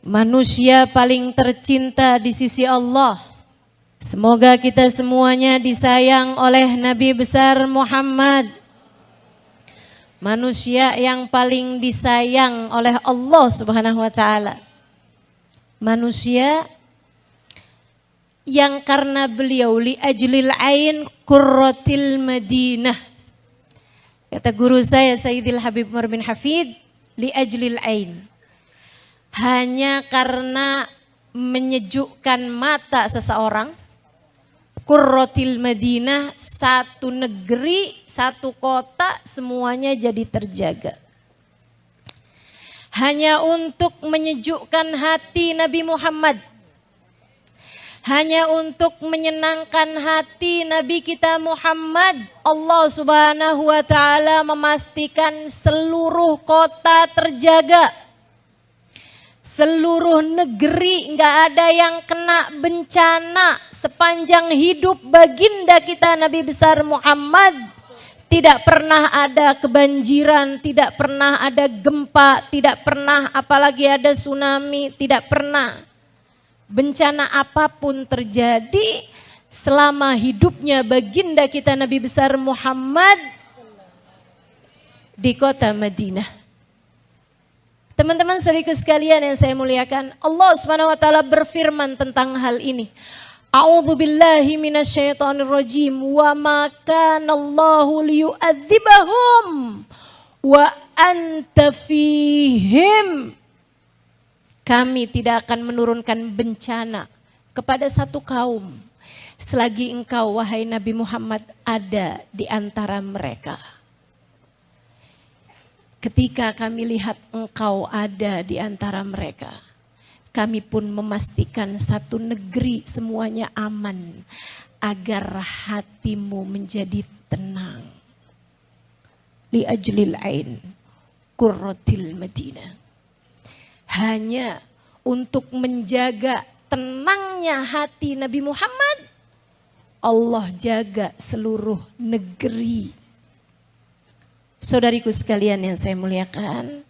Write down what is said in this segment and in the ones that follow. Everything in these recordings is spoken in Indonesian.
manusia paling tercinta di sisi Allah. Semoga kita semuanya disayang oleh Nabi besar Muhammad, manusia yang paling disayang oleh Allah Subhanahu wa ta'ala. Manusia yang karena beliau li ajlil ain qurratil Madinah. Kata guru saya Sayyidil Habib Umar bin Hafid, li ajlil ain. Hanya karena menyejukkan mata seseorang, qurratil Madinah, satu negeri, satu kota semuanya jadi terjaga. Hanya untuk menyejukkan hati Nabi Muhammad, hanya untuk menyenangkan hati Nabi kita Muhammad, Allah Subhanahu wa ta'ala memastikan seluruh kota terjaga, seluruh negeri nggak ada yang kena bencana sepanjang hidup baginda kita Nabi besar Muhammad. Tidak pernah ada kebanjiran, tidak pernah ada gempa, tidak pernah apalagi ada tsunami, tidak pernah. Bencana apapun terjadi selama hidupnya baginda kita Nabi besar Muhammad di kota Madinah. Teman-teman saudaraku sekalian yang saya muliakan, Allah Subhanahu wa taala berfirman tentang hal ini. A'udzu billahi minasyaitonir rajim. Wa ma kana Allahu liyu'adzibahum wa anta fihim. Kami tidak akan menurunkan bencana kepada satu kaum selagi engkau wahai Nabi Muhammad ada di antara mereka. Ketika kami lihat engkau ada di antara mereka, kami pun memastikan satu negeri semuanya aman agar hatimu menjadi tenang. Li ajlil ain qurratil Madinah. Hanya untuk menjaga tenangnya hati Nabi Muhammad, Allah jaga seluruh negeri. Saudariku sekalian yang saya muliakan,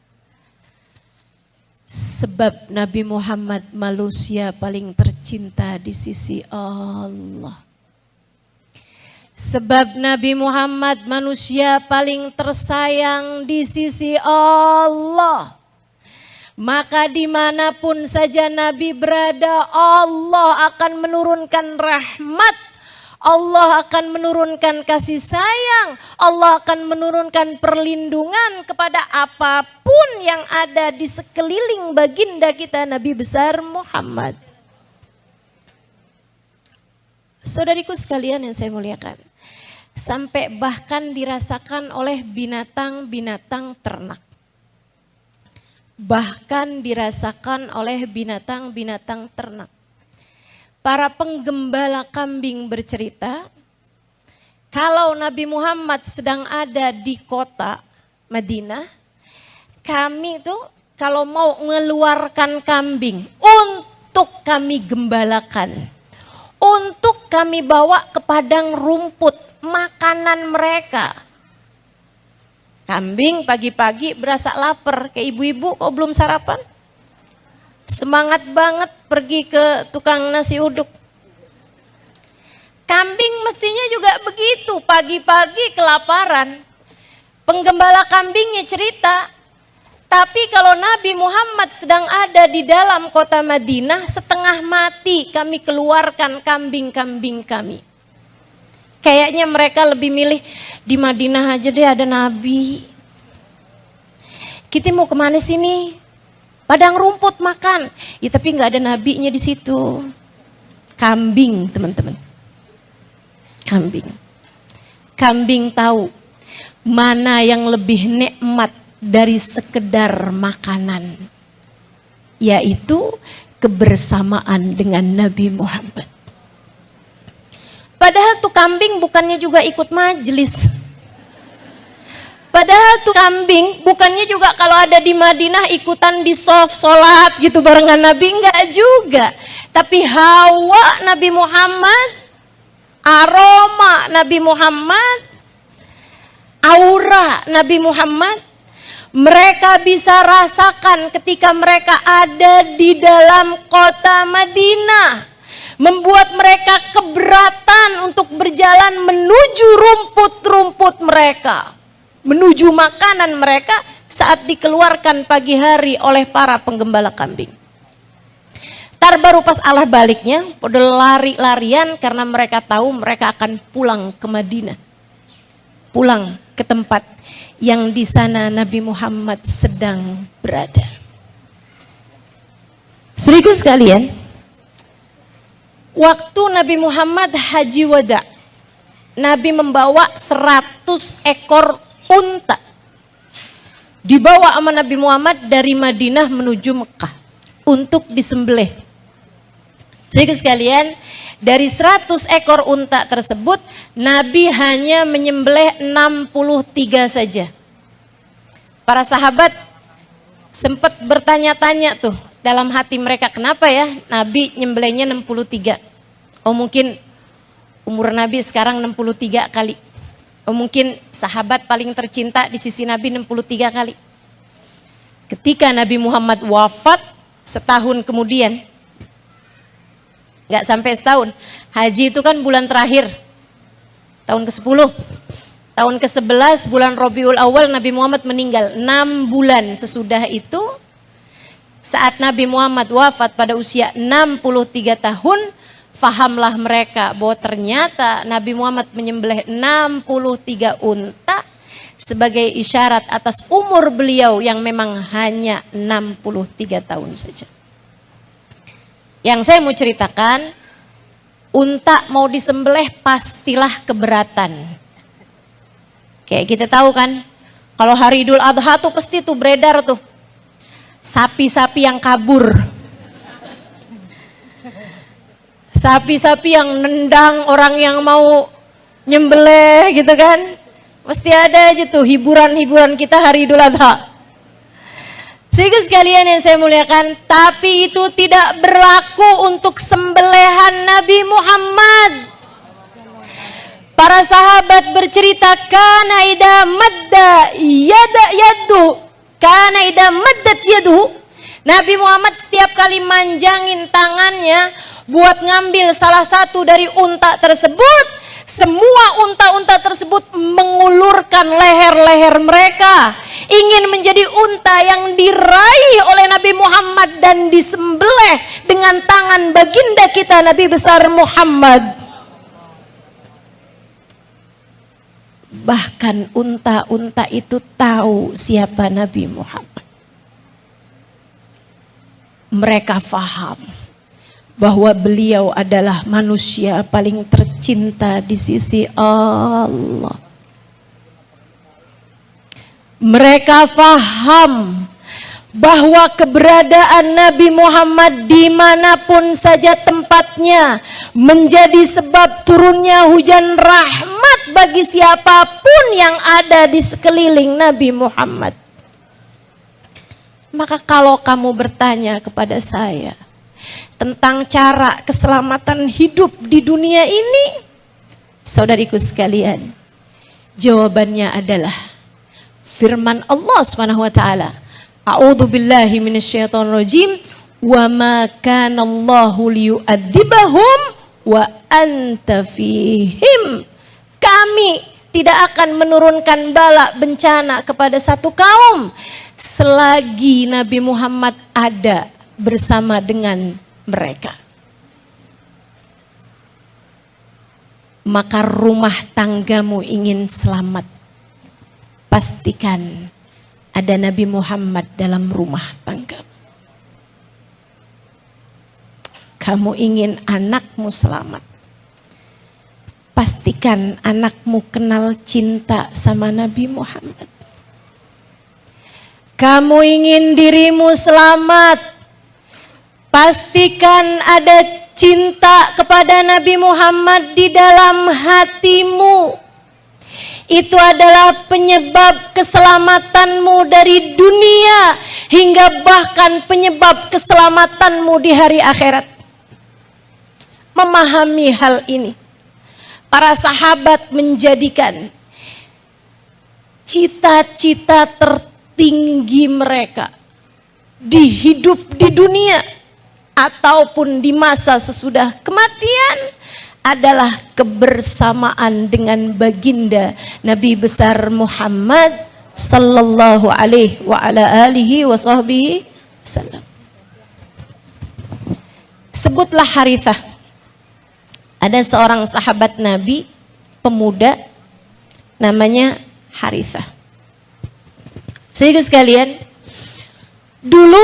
sebab Nabi Muhammad manusia paling tercinta di sisi Allah. Sebab Nabi Muhammad manusia paling tersayang di sisi Allah. Maka dimanapun saja Nabi berada, Allah akan menurunkan rahmat, Allah akan menurunkan kasih sayang, Allah akan menurunkan perlindungan kepada apapun yang ada di sekeliling baginda kita Nabi besar Muhammad. Saudariku sekalian yang saya muliakan, sampai bahkan dirasakan oleh binatang-binatang ternak. Bahkan dirasakan oleh binatang-binatang ternak. Para penggembala kambing bercerita, kalau Nabi Muhammad sedang ada di kota Madinah, kami tuh kalau mau mengeluarkan kambing untuk kami gembalakan, untuk kami bawa ke padang rumput makanan mereka. Kambing pagi-pagi berasa lapar, kayak ibu-ibu kok belum sarapan? Semangat banget pergi ke tukang nasi uduk. Kambing mestinya juga begitu, pagi-pagi kelaparan. Penggembala kambingnya cerita, tapi kalau Nabi Muhammad sedang ada di dalam kota Madinah, setengah mati kami keluarkan kambing-kambing kami. Kayaknya mereka lebih milih di Madinah aja deh ada Nabi. Kita mau kemana sini? Padang rumput makan. Ya tapi nggak ada nabinya di situ. Kambing teman-teman. Kambing. Kambing tahu mana yang lebih nikmat dari sekedar makanan. Yaitu kebersamaan dengan Nabi Muhammad. Padahal tuh kambing bukannya juga ikut majelis. Padahal tuh kambing bukannya juga kalau ada di Madinah ikutan di shaf sholat gitu barengan Nabi, enggak juga. Tapi hawa Nabi Muhammad, aroma Nabi Muhammad, aura Nabi Muhammad mereka bisa rasakan ketika mereka ada di dalam kota Madinah, membuat mereka keberatan untuk berjalan menuju rumput-rumput mereka, menuju makanan mereka saat dikeluarkan pagi hari oleh para penggembala kambing. Tar baru pas Allah baliknya, pada lari-larian karena mereka tahu mereka akan pulang ke Madinah, pulang ke tempat yang di sana Nabi Muhammad sedang berada. Saudaraku sekalian, waktu Nabi Muhammad haji wada, Nabi membawa 100 ekor unta. Dibawa sama Nabi Muhammad dari Madinah menuju Mekah untuk disembelih. Saudaraku sekalian, dari 100 ekor unta tersebut, Nabi hanya menyembelih 63 saja. Para sahabat sempat bertanya-tanya tuh dalam hati mereka, kenapa ya Nabi nyembelihnya 63? Oh mungkin umur Nabi sekarang 63 kali. Oh mungkin sahabat paling tercinta di sisi Nabi 63 kali. Ketika Nabi Muhammad wafat setahun kemudian, nggak sampai setahun, haji itu kan bulan terakhir, tahun ke-10, tahun ke-11 bulan Rabiul Awal Nabi Muhammad meninggal. 6 bulan sesudah itu, saat Nabi Muhammad wafat pada usia 63 tahun, fahamlah mereka bahwa ternyata Nabi Muhammad menyembelih 63 unta sebagai isyarat atas umur beliau yang memang hanya 63 tahun saja. Yang saya mau ceritakan, unta mau disembelih pastilah keberatan. Kayak kita tahu kan, kalau hari Idul Adha tuh pasti tuh beredar tuh sapi-sapi yang kabur, sapi-sapi yang nendang orang yang mau nyembelih gitu kan. Pasti ada aja tuh hiburan-hiburan kita hari Idul Adha. Saudara sekalian yang saya muliakan, tapi itu tidak berlaku untuk sembelihan Nabi Muhammad. Para sahabat bercerita, kana ida madda yadu, kana ida maddat yadu. Nabi Muhammad setiap kali manjangin tangannya buat ngambil salah satu dari unta tersebut, semua unta-unta tersebut mengulurkan leher-leher mereka, ingin menjadi unta yang diraih oleh Nabi Muhammad dan disembelih dengan tangan baginda kita Nabi besar Muhammad. Bahkan unta-unta itu tahu siapa Nabi Muhammad. Mereka faham bahwa beliau adalah manusia paling tercinta di sisi Allah. Mereka faham bahwa keberadaan Nabi Muhammad dimanapun saja tempatnya menjadi sebab turunnya hujan rahmat bagi siapapun yang ada di sekeliling Nabi Muhammad. Maka kalau kamu bertanya kepada saya tentang cara keselamatan hidup di dunia ini, saudariku sekalian, jawabannya adalah firman Allah Subhanahu wa taala, a'udzu billahi minasyaitonir rajim, wa ma kana Allahu liyu'adzibahum wa anta fihim. Kami tidak akan menurunkan bala bencana kepada satu kaum selagi Nabi Muhammad ada bersama dengan mereka. Maka rumah tanggamu ingin selamat, pastikan ada Nabi Muhammad dalam rumah tanggamu. Kamu ingin anakmu selamat, pastikan anakmu kenal cinta sama Nabi Muhammad. Kamu ingin dirimu selamat, pastikan ada cinta kepada Nabi Muhammad di dalam hatimu. Itu adalah penyebab keselamatanmu dari dunia hingga bahkan penyebab keselamatanmu di hari akhirat. Memahami hal ini, para sahabat menjadikan cita-cita tertinggi tertinggi mereka di hidup di dunia ataupun di masa sesudah kematian adalah kebersamaan dengan baginda Nabi besar Muhammad sallallahu alaihi wa ala alihi wa sahbihi wasallam. Sebutlah Harithah. Ada seorang sahabat Nabi pemuda namanya Harithah. Saudara sekalian, dulu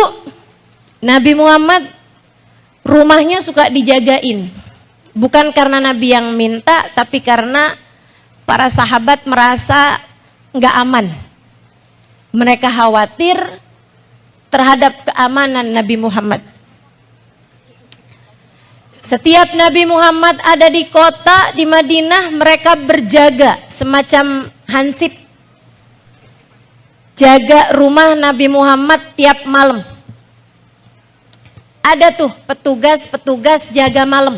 Nabi Muhammad rumahnya suka dijagain. Bukan karena Nabi yang minta, tapi karena para sahabat merasa nggak aman. Mereka khawatir terhadap keamanan Nabi Muhammad. Setiap Nabi Muhammad ada di kota, di Madinah, mereka berjaga semacam hansip. Jaga rumah Nabi Muhammad tiap malam. Ada tuh petugas jaga malam.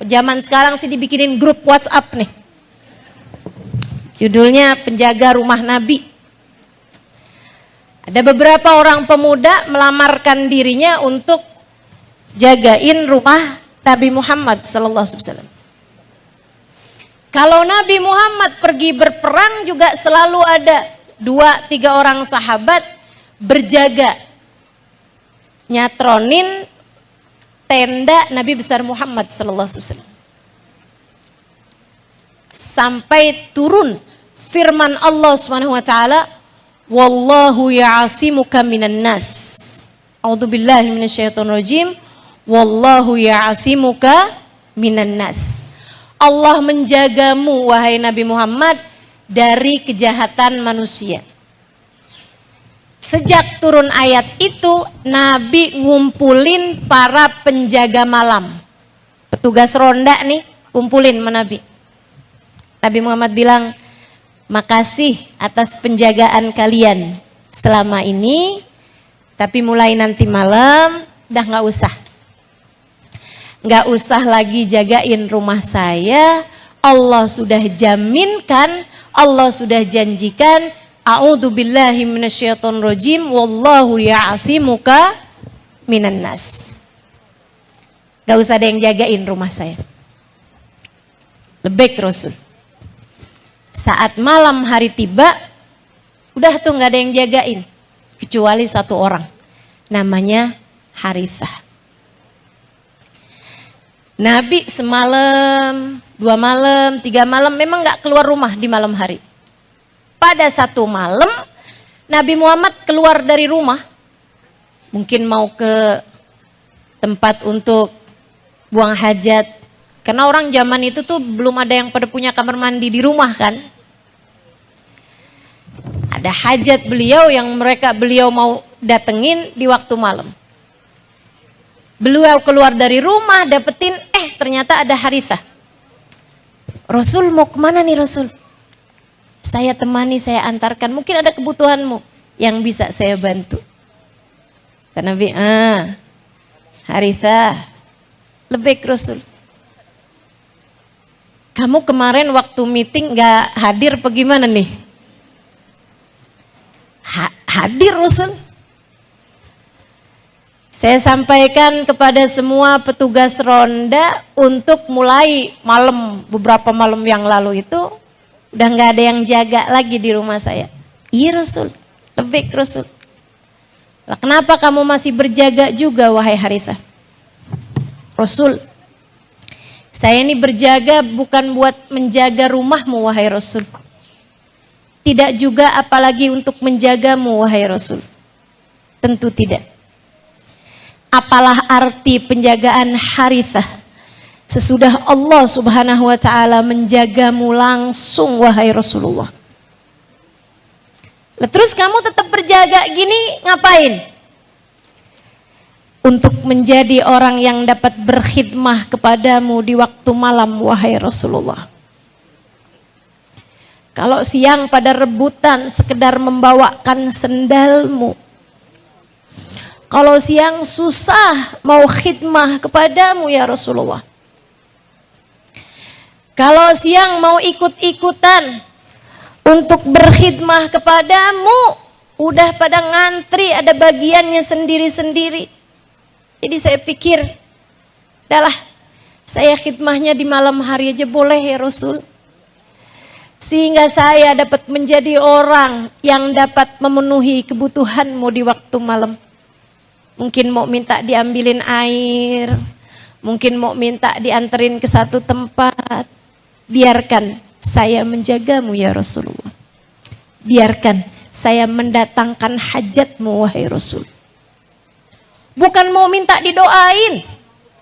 Zaman sekarang sih dibikinin grup WhatsApp nih. Judulnya penjaga rumah Nabi. Ada beberapa orang pemuda melamarkan dirinya untuk jagain rumah Nabi Muhammad sallallahu alaihi wasallam. Kalau Nabi Muhammad pergi berperang juga selalu ada 2-3 orang sahabat berjaga nyatronin tenda Nabi besar Muhammad sallallahu alaihi wasallam. Sampai turun firman Allah Subhanahu wa taala, wallahu ya'asimuka minan nas. A'udzubillahi minasyaitonir rajim. Wallahu ya'asimuka minan nas. Allah menjagamu wahai Nabi Muhammad dari kejahatan manusia. Sejak turun ayat itu, Nabi ngumpulin para penjaga malam. Petugas ronda nih, kumpulin sama Nabi. Nabi Muhammad bilang, makasih atas penjagaan kalian selama ini, tapi mulai nanti malam, udah gak usah. Gak usah lagi jagain rumah saya, Allah sudah jaminkan, Allah sudah janjikan, a'udzubillahi minasyaitonir rajim, wallahu ya'asimuka minan nas. Gak usah ada yang jagain rumah saya. Lebek Rasul. Saat malam hari tiba, udah tuh gak ada yang jagain, kecuali satu orang, namanya Harithah. Nabi semalam, 2 malam, 3 malam memang gak keluar rumah di malam hari. Pada satu malam, Nabi Muhammad keluar dari rumah, mungkin mau ke tempat untuk buang hajat, karena orang zaman itu tuh belum ada yang pada punya kamar mandi di rumah kan. Ada hajat beliau yang beliau mau datengin di waktu malam. Beliau keluar dari rumah, dapetin, ternyata ada Harithah. Rasul mau kemana nih Rasul? Saya temani, saya antarkan, mungkin ada kebutuhanmu yang bisa saya bantu. Kata Nabi, Harithah, lebih Rasul. Kamu kemarin waktu meeting gak hadir apa gimana nih? Hadir Rasul. Saya sampaikan kepada semua petugas ronda untuk mulai beberapa malam yang lalu itu udah gak ada yang jaga lagi di rumah saya. Iya Rasul, lebih Rasul. Lah, kenapa kamu masih berjaga juga wahai Harithah? Rasul, saya ini berjaga bukan buat menjaga rumahmu wahai Rasul. Tidak juga apalagi untuk menjagamu wahai Rasul. Tentu tidak. Apalah arti penjagaan Harithah sesudah Allah Subhanahu wa taala menjagamu langsung wahai Rasulullah. Terus kamu tetap berjaga gini ngapain? Untuk menjadi orang yang dapat berkhidmah kepadamu di waktu malam wahai Rasulullah. Kalau siang pada rebutan sekedar membawakan sendalmu. Kalau siang susah mau khidmah kepadamu ya Rasulullah. Kalau siang mau ikut-ikutan untuk berkhidmah kepadamu, Udah pada ngantri, ada bagiannya sendiri-sendiri. Jadi saya pikir, udahlah, saya khidmahnya di malam hari aja boleh ya Rasul. Sehingga saya dapat menjadi orang yang dapat memenuhi kebutuhanmu di waktu malam. Mungkin mau minta diambilin air, mungkin mau minta dianterin ke satu tempat. Biarkan saya menjagamu ya Rasulullah. Biarkan saya mendatangkan hajatmu wahai Rasul. Bukan mau minta didoain,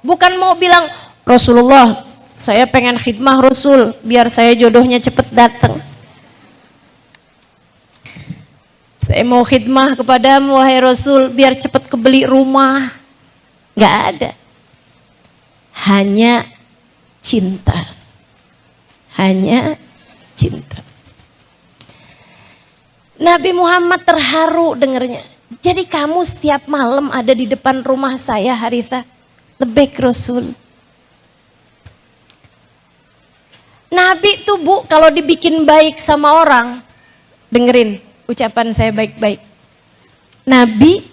bukan mau bilang Rasulullah, saya pengen khidmah Rasul, biar saya jodohnya cepet datang. Saya mau khidmah kepadamu wahai Rasul, biar cepet kebeli rumah. Gak ada. Hanya cinta. Hanya cinta. Nabi Muhammad terharu dengarnya. Jadi kamu setiap malam ada di depan rumah saya Harithah. Lebih Rasul. Nabi tuh Bu, kalau dibikin baik sama orang, dengerin ucapan saya baik-baik. Nabi,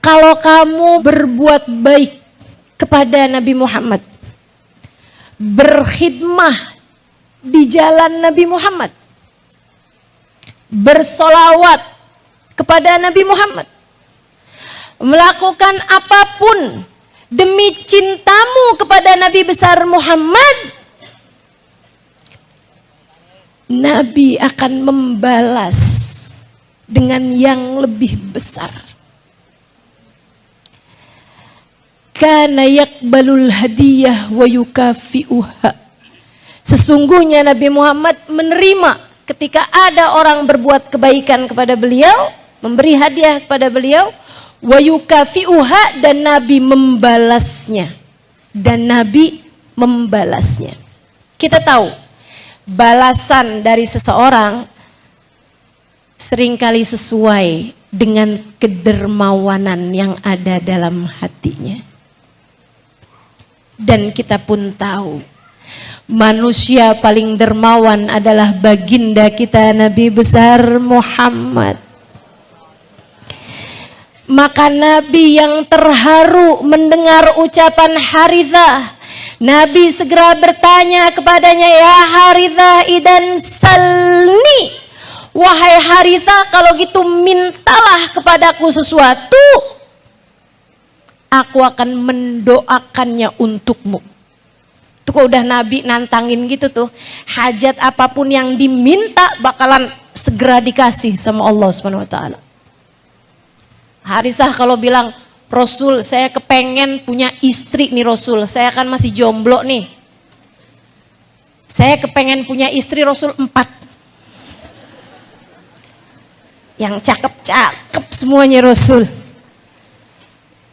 kalau kamu berbuat baik kepada Nabi Muhammad, berkhidmah di jalan Nabi Muhammad, bersolawat kepada Nabi Muhammad, melakukan apapun demi cintamu kepada Nabi besar Muhammad, Nabi akan membalas dengan yang lebih besar. Kana yaqbalul hadiyah wa yukafi'uha. Sesungguhnya Nabi Muhammad menerima ketika ada orang berbuat kebaikan kepada beliau, memberi hadiah kepada beliau, wa yukafi'uha, dan Nabi membalasnya. Dan Nabi membalasnya. Kita tahu balasan dari seseorang seringkali sesuai dengan kedermawanan yang ada dalam hatinya. Dan kita pun tahu manusia paling dermawan adalah baginda kita Nabi besar Muhammad. Maka Nabi yang terharu mendengar ucapan Harithah, Nabi segera bertanya kepadanya, ya Harithah idan salni, wahai Harithah kalau gitu mintalah kepadaku sesuatu, aku akan mendoakannya untukmu. Tuh kok udah Nabi nantangin gitu tuh, hajat apapun yang diminta bakalan segera dikasih sama Allah SWT. Harithah kalau bilang, Rasul saya kepengen punya istri nih Rasul, saya kan masih jomblo nih, saya kepengen punya istri Rasul 4 yang cakep-cakep semuanya Rasul.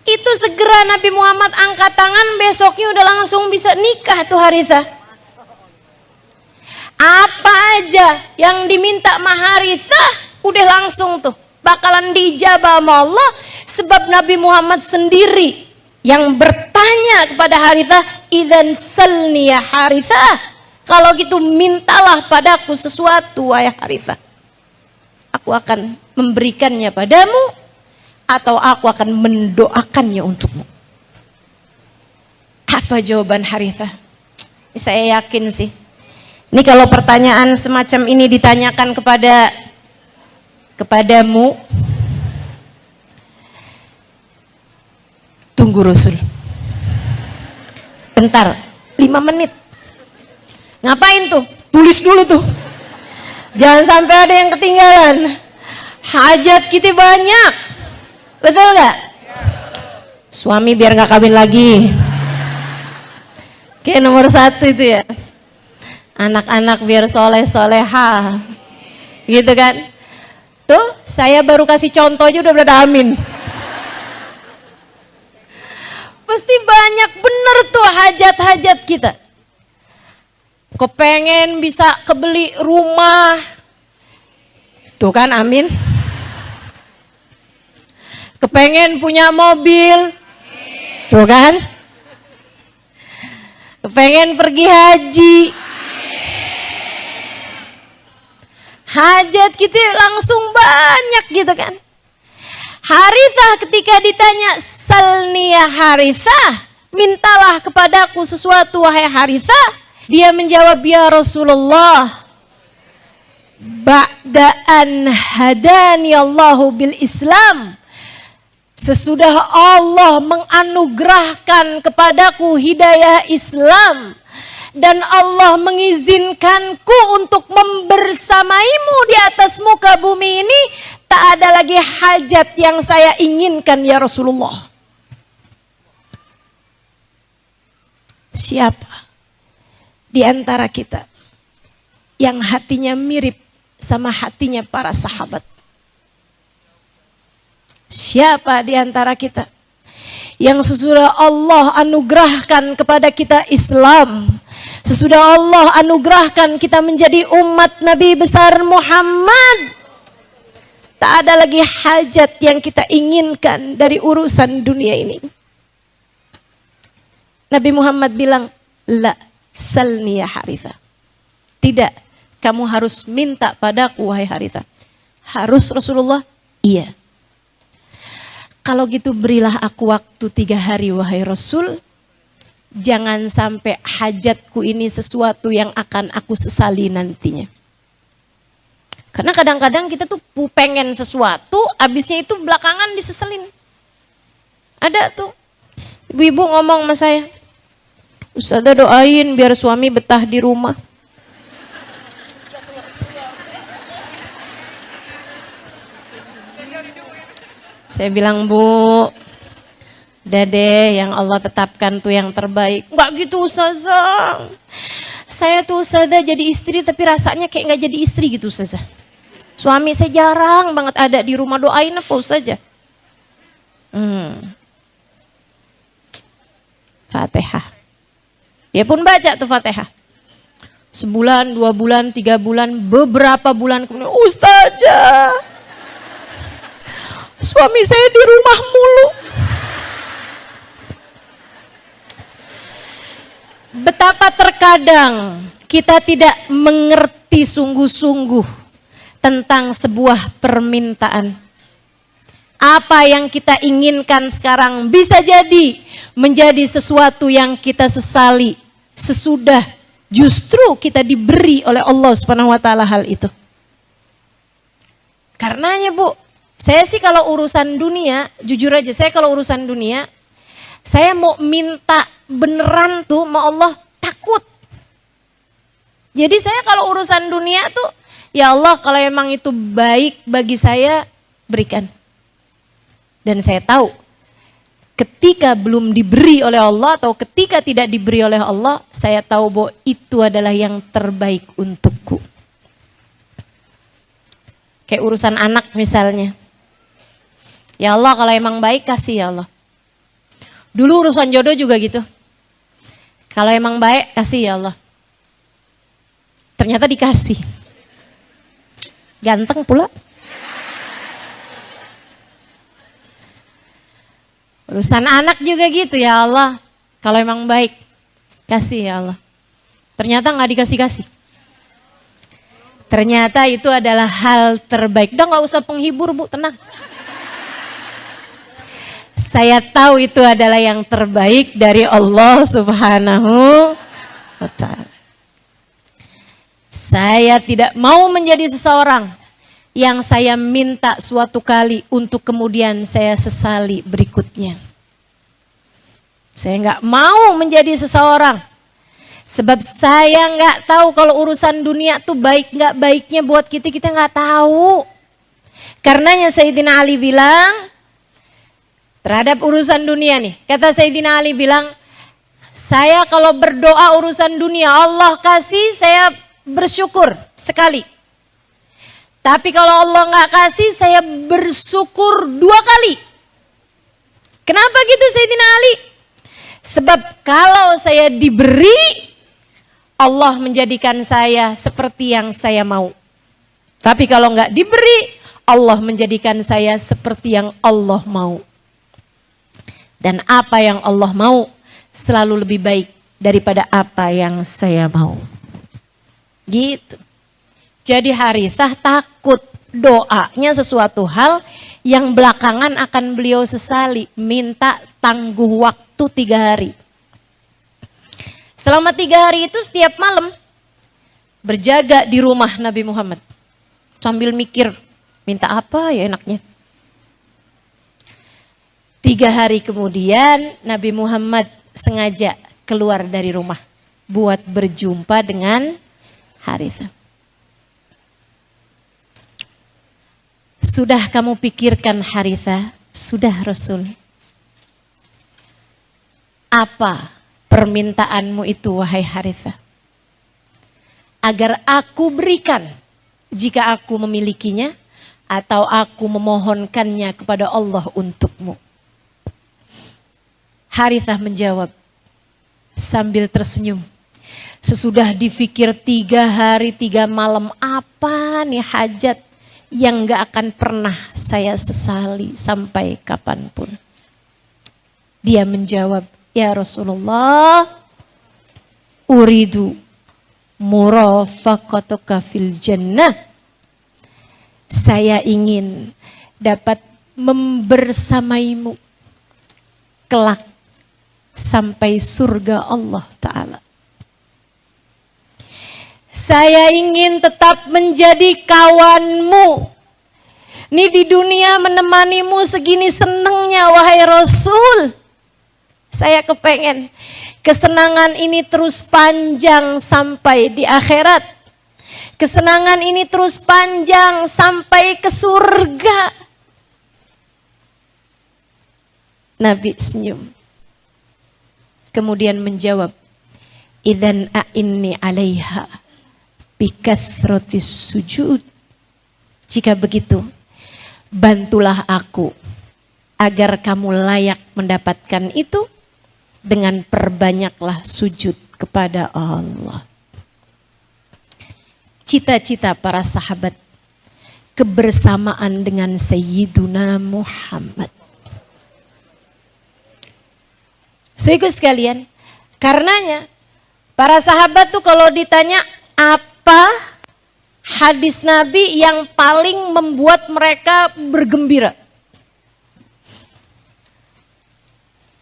Itu segera Nabi Muhammad angkat tangan, besoknya udah langsung bisa nikah tuh Harithah. Apa aja yang diminta sama Harithah udah langsung tuh bakalan dijabah sama Allah, sebab Nabi Muhammad sendiri yang bertanya kepada Harithah, idzan salni ya Harithah, kalau gitu mintalah padaku sesuatu wahai Harithah, aku akan memberikannya padamu atau aku akan mendoakannya untukmu. Apa jawaban Harithah? Saya yakin sih, ini kalau pertanyaan semacam ini ditanyakan kepadamu, tunggu Rasul bentar, 5 menit. Ngapain tuh? Tulis dulu tuh, jangan sampai ada yang ketinggalan. Hajat kita banyak, betul gak? Suami biar gak kawin lagi, kayak nomor 1 itu ya. Anak-anak biar soleh-soleha, gitu kan. Tuh, saya baru kasih contoh aja udah berada amin. Pasti banyak bener tuh hajat-hajat kita. Kepengen bisa kebeli rumah. Tuh kan amin. Kepengen punya mobil. Tuh kan. Kepengen pergi haji. Hajat kita langsung banyak gitu kan. Harithah ketika ditanya, salni ya Harithah, mintalah kepadaku sesuatu wahai Harithah. Dia menjawab, ya Rasulullah, ba'da'an hadani Allahu bil Islam. Sesudah Allah menganugerahkan kepadaku hidayah Islam dan Allah mengizinkanku untuk membersamaimu di atas muka bumi ini, tak ada lagi hajat yang saya inginkan ya Rasulullah. Siapa di antara kita yang hatinya mirip sama hatinya para sahabat? Siapa di antara kita yang sesudah Allah anugerahkan kepada kita Islam, sesudah Allah anugerahkan kita menjadi umat Nabi besar Muhammad, tak ada lagi hajat yang kita inginkan dari urusan dunia ini? Nabi Muhammad bilang, la salni ya Harithah. Tidak, kamu harus minta padaku wahai Harithah. Harus Rasulullah? Iya. Kalau gitu berilah aku waktu 3 hari wahai Rasul. Jangan sampai hajatku ini sesuatu yang akan aku sesali nantinya. Karena kadang-kadang kita tuh pengen sesuatu, abisnya itu belakangan diseselin. Ada tuh ibu-ibu ngomong sama saya, Ustazah doain biar suami betah di rumah. Saya bilang, Bu, udah deh, yang Allah tetapkan tuh yang terbaik. Enggak gitu Ustazah. Saya tuh Ustazah jadi istri tapi rasanya kayak enggak jadi istri gitu Ustazah. Suami saya jarang banget ada di rumah, doain apa Ustazah? Fatihah. Ya pun baca tuh Fatihah. Sebulan, 2 bulan, 3 bulan, beberapa bulan kemudian, Ustazah, suami saya di rumah mulu. Betapa terkadang kita tidak mengerti sungguh-sungguh tentang sebuah permintaan. Apa yang kita inginkan sekarang bisa jadi menjadi sesuatu yang kita sesali sesudah justru kita diberi oleh Allah Subhanahu wa taala hal itu. Karenanya Bu, saya sih kalau urusan dunia, jujur aja saya kalau urusan dunia, saya mau minta beneran tuh sama Allah takut. Jadi saya kalau urusan dunia tuh, ya Allah kalau emang itu baik bagi saya, berikan. Dan saya tahu ketika belum diberi oleh Allah atau ketika tidak diberi oleh Allah, saya tahu bahwa itu adalah yang terbaik untukku. Kayak urusan anak misalnya. Ya Allah kalau emang baik kasih ya Allah. Dulu urusan jodoh juga gitu. Kalau emang baik kasih ya Allah. Ternyata dikasih. Ganteng pula. Urusan anak juga gitu ya Allah. Kalau emang baik kasih ya Allah. Ternyata gak dikasih-kasih. Ternyata itu adalah hal terbaik. Udah gak usah penghibur Bu, tenang. Saya tahu itu adalah yang terbaik dari Allah Subhanahu wa ta'ala. Saya tidak mau menjadi seseorang yang saya minta suatu kali untuk kemudian saya sesali berikutnya. Saya nggak mau menjadi seseorang sebab saya nggak tahu kalau urusan dunia tuh baik nggak baiknya buat kita nggak tahu. Karenanya Sayyidina Ali bilang terhadap urusan dunia nih, kata Sayyidina Ali bilang, saya kalau berdoa urusan dunia Allah kasih, saya bersyukur sekali. Tapi kalau Allah nggak kasih, saya bersyukur 2 kali. Kenapa gitu Sayyidina Ali? Sebab kalau saya diberi, Allah menjadikan saya seperti yang saya mau. Tapi kalau nggak diberi, Allah menjadikan saya seperti yang Allah mau. Dan apa yang Allah mau selalu lebih baik daripada apa yang saya mau. Gitu. Jadi Harithah takut doanya sesuatu hal yang belakangan akan beliau sesali. Minta tangguh waktu 3 hari. Selama 3 hari itu setiap malam berjaga di rumah Nabi Muhammad. Sambil mikir, minta apa ya enaknya. 3 hari kemudian Nabi Muhammad sengaja keluar dari rumah buat berjumpa dengan Harithah. Sudah kamu pikirkan Harithah? Sudah Rasul. Apa permintaanmu itu wahai Harithah? Agar aku berikan jika aku memilikinya atau aku memohonkannya kepada Allah untukmu. Harithah menjawab sambil tersenyum. Sesudah difikir 3 hari 3 malam, apa nih hajat yang gak akan pernah saya sesali sampai kapanpun. Dia menjawab, ya Rasulullah, uridu murafaqatuka fil jannah. Saya ingin dapat membersamaimu kelak sampai surga Allah Ta'ala. Saya ingin tetap menjadi kawanmu. Nih di dunia menemanimu segini senengnya wahai Rasul. Saya kepengen kesenangan ini terus panjang sampai di akhirat. Kesenangan ini terus panjang sampai ke surga. Nabi senyum. Kemudian menjawab, idzan a'inni 'alaiha bikathratis sujud. Jika begitu, bantulah aku agar kamu layak mendapatkan itu dengan perbanyaklah sujud kepada Allah. Cita-cita para sahabat kebersamaan dengan Sayyiduna Muhammad. Saudaraku sekalian, karenanya para sahabat tuh kalau ditanya apa hadis Nabi yang paling membuat mereka bergembira.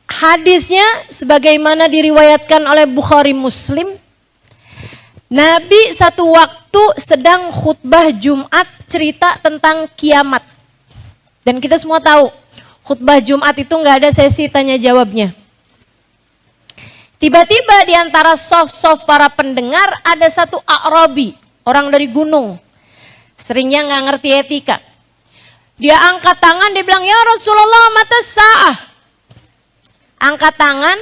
Hadisnya sebagaimana diriwayatkan oleh Bukhari Muslim. Nabi satu waktu sedang khutbah Jumat cerita tentang kiamat. Dan kita semua tahu khutbah Jumat itu nggak ada sesi tanya jawabnya. Tiba-tiba di antara soft-soft para pendengar ada satu A'rabi, orang dari gunung. Seringnya nggak ngerti etika. Dia angkat tangan, dia bilang, ya Rasulullah mata sa'ah. Angkat tangan,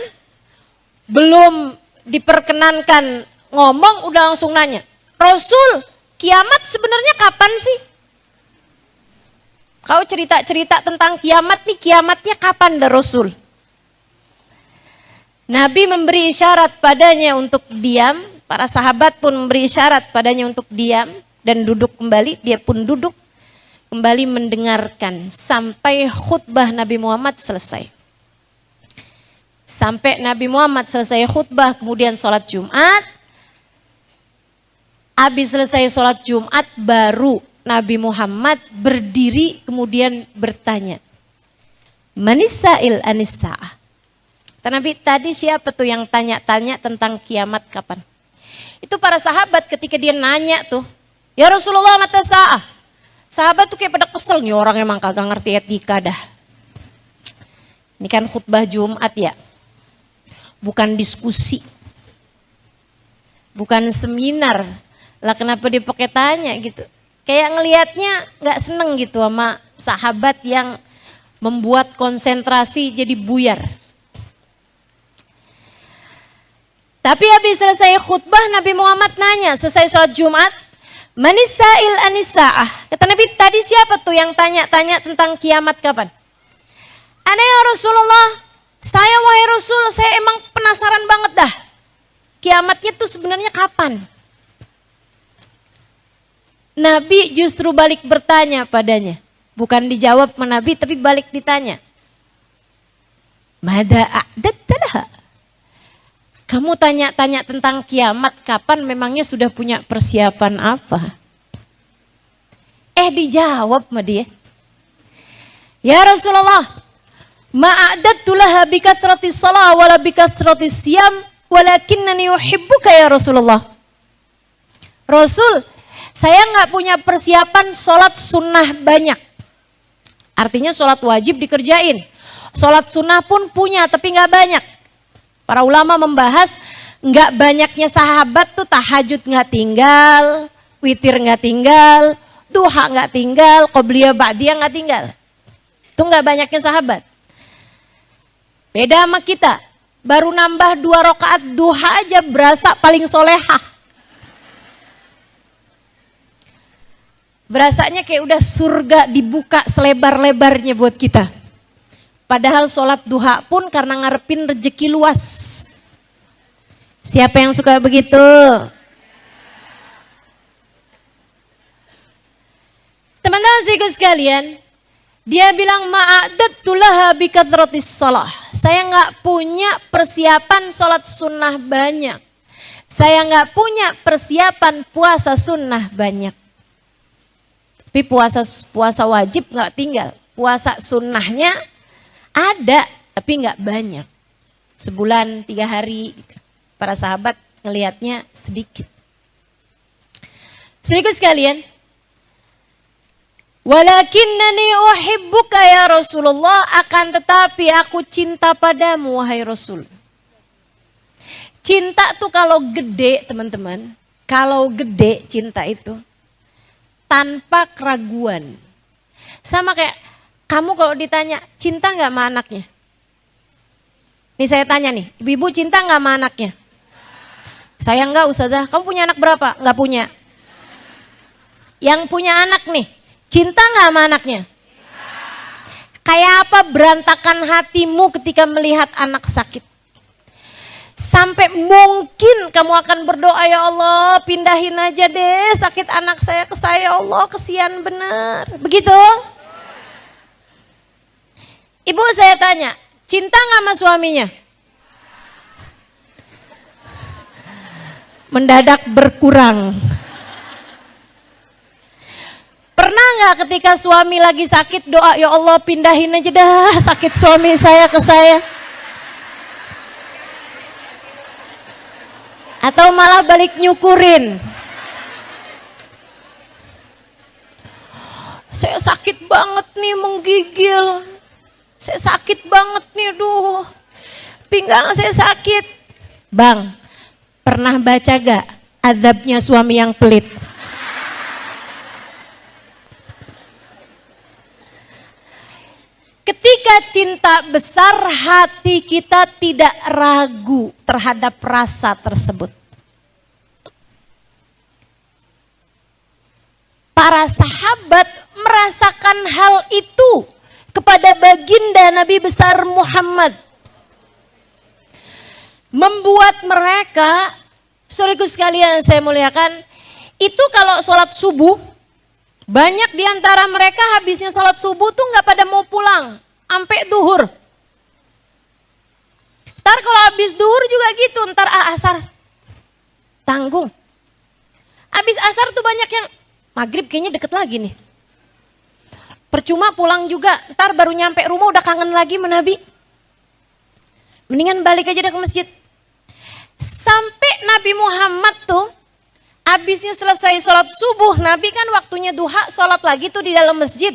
belum diperkenankan ngomong, udah langsung nanya. Rasul, kiamat sebenarnya kapan sih? Kau cerita-cerita tentang kiamat nih, kiamatnya kapan dah Rasul? Nabi memberi isyarat padanya untuk diam, para sahabat pun memberi isyarat padanya untuk diam dan duduk kembali. Dia pun duduk kembali mendengarkan sampai khutbah Nabi Muhammad selesai. Sampai Nabi Muhammad selesai khutbah, kemudian sholat Jumat. Habis selesai sholat Jumat baru Nabi Muhammad berdiri kemudian bertanya, Manisa'il anisa'ah. Kata Nabi, tadi siapa tuh yang tanya-tanya tentang kiamat kapan? Itu para sahabat ketika dia nanya tuh, ya Rasulullah mata sa'ah. Sahabat tuh kayak pada kesel nih, orang emang kagak ngerti etika dah. Ini kan khutbah Jumat ya, bukan diskusi, bukan seminar. Lah kenapa dia pakai tanya gitu? Kayak ngelihatnya gak seneng gitu sama sahabat yang membuat konsentrasi jadi buyar. Tapi habis selesai khutbah Nabi Muhammad nanya, selesai sholat Jumat, Manisa'il anisa'ah. Kata Nabi, tadi siapa tuh yang tanya-tanya tentang kiamat kapan? Ana ya Rasulullah, saya wahai Rasul, saya emang penasaran banget dah. Kiamatnya tuh sebenarnya kapan? Nabi justru balik bertanya padanya. Bukan dijawab sama Nabi, tapi balik ditanya. Mada a'datta laha? Kamu tanya-tanya tentang kiamat kapan, memangnya sudah punya persiapan apa? dijawab sama dia. Ya Rasulullah, ma'adattu laha bikathratis shalah wala bikathratis siyam walakinnani uhibbuka ya Rasulullah. Rasul, saya nggak punya persiapan sholat sunnah banyak. Artinya sholat wajib dikerjain. Sholat sunnah pun punya tapi nggak banyak. Para ulama membahas nggak banyaknya sahabat tuh tahajud nggak tinggal, witir nggak tinggal, duha nggak tinggal, qobliyah ba'diyah nggak tinggal. Itu nggak banyaknya sahabat. Beda sama kita, baru nambah 2 rakaat duha aja berasa paling solehah. Berasanya kayak udah surga dibuka selebar-lebarnya buat kita. Padahal sholat duha pun karena ngarepin rezeki luas. Siapa yang suka begitu? Teman-teman sekalian, dia bilang ma'adattu laha bikathratis shalah. Saya nggak punya persiapan sholat sunnah banyak. Saya nggak punya persiapan puasa sunnah banyak. Tapi puasa wajib nggak tinggal. Puasa sunnahnya ada, tapi nggak banyak. Sebulan 3 hari. Gitu. Para sahabat ngelihatnya sedikit. Saudaraku sekalian, walakinnani uhibbuka ya Rasulullah, akan tetapi aku cinta padamu wahai Rasul. Cinta tuh kalau gede teman-teman, kalau gede cinta itu tanpa keraguan. Sama kayak kamu kalau ditanya cinta nggak sama anaknya? Nih saya tanya nih, ibu-ibu cinta nggak sama anaknya? Saya nggak Ustazah, kamu punya anak berapa? Nggak punya. Yang punya anak nih, cinta nggak sama anaknya? Kayak apa berantakan hatimu ketika melihat anak sakit? Sampai mungkin kamu akan berdoa, ya Allah pindahin aja deh sakit anak saya ke saya, ya Allah kesian bener. Begitu? Ibu saya tanya, cinta nggak sama suaminya? Mendadak berkurang. Pernah nggak ketika suami lagi sakit doa, ya Allah pindahin aja dah sakit suami saya ke saya? Atau malah balik nyukurin? Saya sakit banget nih menggigil. Saya sakit banget nih, aduh. Pinggang saya sakit. Bang, pernah baca gak azabnya suami yang pelit? Ketika cinta besar, hati kita tidak ragu terhadap rasa tersebut. Para sahabat merasakan hal itu kepada baginda Nabi besar Muhammad. Membuat mereka, saudaraku sekalian saya muliakan, itu kalau sholat subuh, banyak di antara mereka habisnya sholat subuh tuh nggak pada mau pulang, sampai duhur. Ntar kalau habis duhur juga gitu, ntar asar, tanggung. Habis asar tuh banyak yang, maghrib kayaknya deket lagi nih. Percuma pulang juga, ntar baru nyampe rumah udah kangen lagi sama Nabi. Mendingan balik aja deh ke masjid. Sampai Nabi Muhammad tuh, habisnya selesai sholat subuh, Nabi kan waktunya duha, sholat lagi tuh di dalam masjid.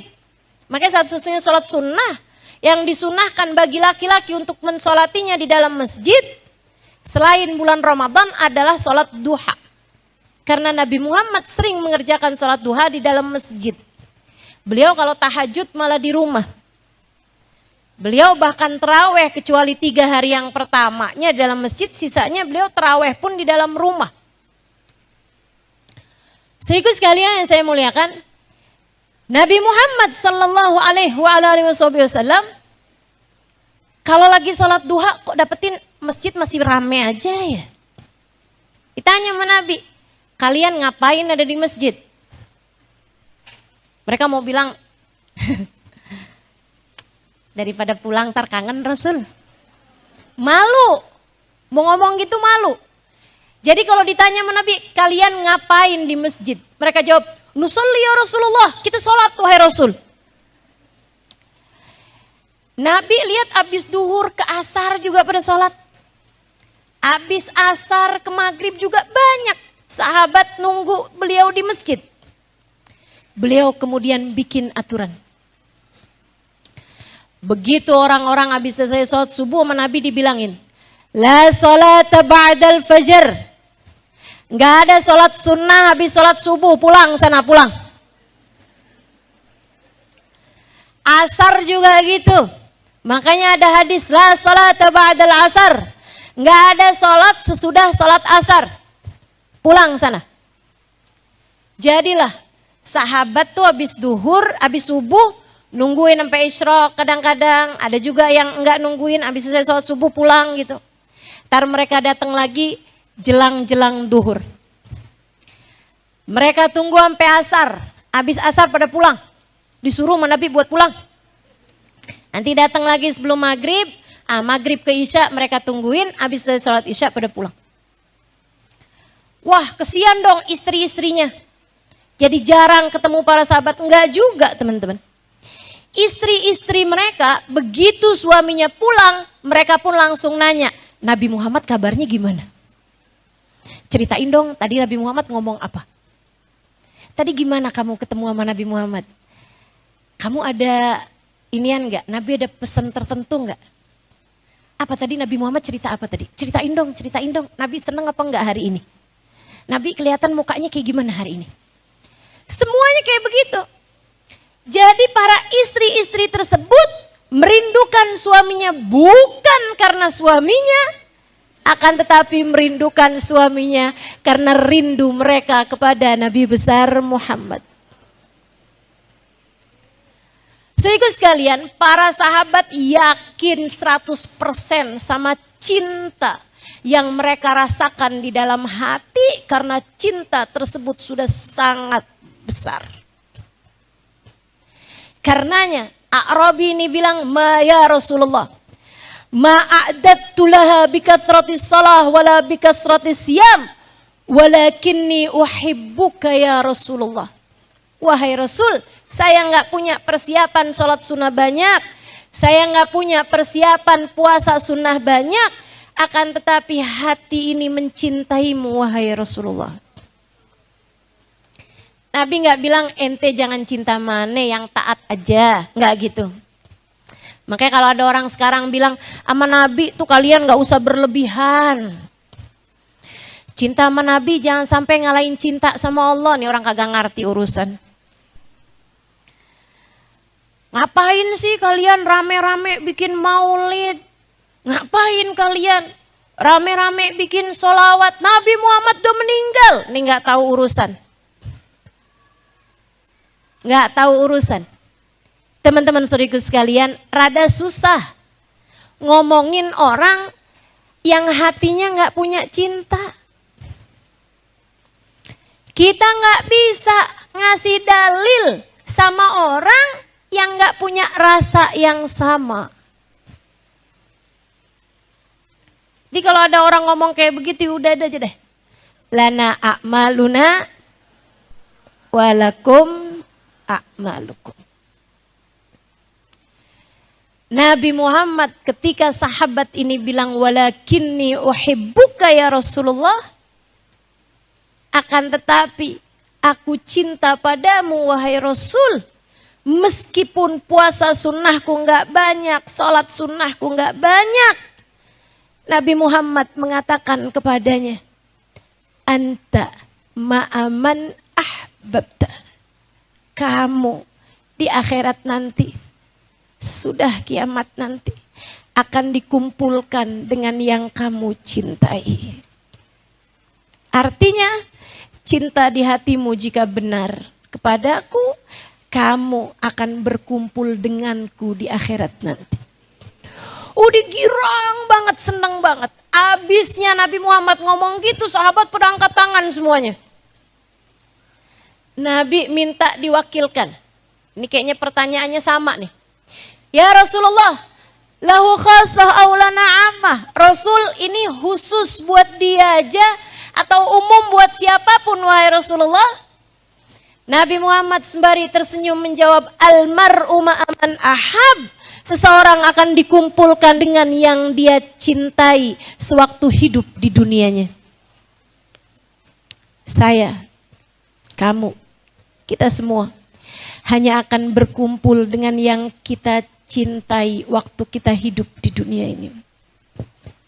Makanya satu-satunya sholat sunnah yang disunahkan bagi laki-laki untuk mensolatinya di dalam masjid selain bulan Ramadan adalah sholat duha. Karena Nabi Muhammad sering mengerjakan sholat duha di dalam masjid. Beliau kalau tahajud malah di rumah. Beliau bahkan terawih kecuali 3 hari yang pertamanya dalam masjid, sisanya beliau terawih pun di dalam rumah. Saudaraku sekalian yang saya muliakan, Nabi Muhammad sallallahu alaihi wasallam kalau lagi sholat duha kok dapetin masjid masih rame aja ya. Ditanya sama Nabi, kalian ngapain ada di masjid? Mereka mau bilang, daripada pulang ntar kangen Rasul. Malu, mau ngomong gitu malu. Jadi kalau ditanya sama Nabi, kalian ngapain di masjid? Mereka jawab, Nusalli ya Rasulullah, kita sholat wahai Rasul. Nabi lihat abis duhur ke asar juga pada sholat. Abis asar ke maghrib juga banyak sahabat nunggu beliau di masjid. Beliau kemudian bikin aturan. Begitu orang-orang habis selesai sholat subuh sama Nabi dibilangin, la sholata ba'dal fajr. Nggak ada sholat sunnah habis sholat subuh, pulang sana, pulang. Asar juga gitu. Makanya ada hadis, la sholata ba'dal asar. Nggak ada sholat sesudah sholat asar. Pulang sana. Jadilah sahabat tuh habis duhur, habis subuh, nungguin sampai isyraq. Kadang-kadang ada juga yang enggak nungguin, habis selesai sholat subuh pulang gitu. Ntar mereka datang lagi jelang-jelang duhur. Mereka tunggu sampai asar. Habis asar pada pulang. Disuruh sama Nabi buat pulang. Nanti datang lagi sebelum maghrib. Maghrib ke isya mereka tungguin. Habis selesai sholat isya pada pulang. Wah, kesian dong istri-istrinya. Jadi jarang ketemu para sahabat. Enggak juga teman-teman. Istri-istri mereka begitu suaminya pulang, mereka pun langsung nanya, Nabi Muhammad kabarnya gimana? Ceritain dong, tadi Nabi Muhammad ngomong apa? Tadi gimana kamu ketemu sama Nabi Muhammad? Kamu ada inian enggak? Nabi ada pesan tertentu enggak? Apa tadi Nabi Muhammad cerita apa tadi? Ceritain dong, ceritain dong. Nabi seneng apa enggak hari ini? Nabi kelihatan mukanya kayak gimana hari ini? Semuanya kayak begitu. Jadi para istri-istri tersebut merindukan suaminya bukan karena suaminya, akan tetapi merindukan suaminya karena rindu mereka kepada Nabi besar Muhammad. Saudaraku sekalian, para sahabat yakin 100% sama cinta yang mereka rasakan di dalam hati karena cinta tersebut sudah sangat besar. Karenanya A'rabi ini bilang, ma ya Rasulullah, ma'adattu laha bikathratis salah wala bikasratis siyam, walakinni uhibbuka ya Rasulullah. Wahai Rasul, saya enggak punya persiapan sholat sunnah banyak, saya enggak punya persiapan puasa sunnah banyak, akan tetapi hati ini mencintaimu wahai Rasulullah. Nabi nggak bilang ente jangan cinta mana yang taat aja, nggak gitu. Makanya kalau ada orang sekarang bilang sama Nabi tuh kalian nggak usah berlebihan. Cinta sama Nabi jangan sampai ngalahin cinta sama Allah, nih orang kagak ngerti urusan. Ngapain sih kalian rame-rame bikin maulid? Ngapain kalian rame-rame bikin sholawat? Nabi Muhammad udah meninggal, nih nggak tahu urusan. Nggak tahu urusan. Teman-teman saudaraku sekalian, rada susah ngomongin orang yang hatinya nggak punya cinta. Kita nggak bisa ngasih dalil sama orang yang nggak punya rasa yang sama. Jadi kalau ada orang ngomong kayak begitu, udah aja deh. Lana a'maluna walakum a'malukum. Nabi Muhammad ketika sahabat ini bilang walakinni uhibbuka ya Rasulullah, akan tetapi aku cinta padamu wahai Rasul, meskipun puasa sunnahku enggak banyak, salat sunnahku enggak banyak. Nabi Muhammad mengatakan kepadanya, anta ma'aman ahbabta. Kamu di akhirat nanti, sudah kiamat nanti, akan dikumpulkan dengan yang kamu cintai. Artinya, cinta di hatimu jika benar kepadaku, kamu akan berkumpul denganku di akhirat nanti. Udah girang banget, seneng banget. Abisnya Nabi Muhammad ngomong gitu, sahabat pada angkat tangan semuanya. Nabi minta diwakilkan. Ini kayaknya pertanyaannya sama nih. Ya Rasulullah, lahu khasah aulana ammah. Rasul ini khusus buat dia aja atau umum buat siapapun wahai Rasulullah? Nabi Muhammad sembari tersenyum menjawab, almar'u ma'aman ahab. Seseorang akan dikumpulkan dengan yang dia cintai sewaktu hidup di dunianya. Saya, kamu, kita semua hanya akan berkumpul dengan yang kita cintai waktu kita hidup di dunia ini.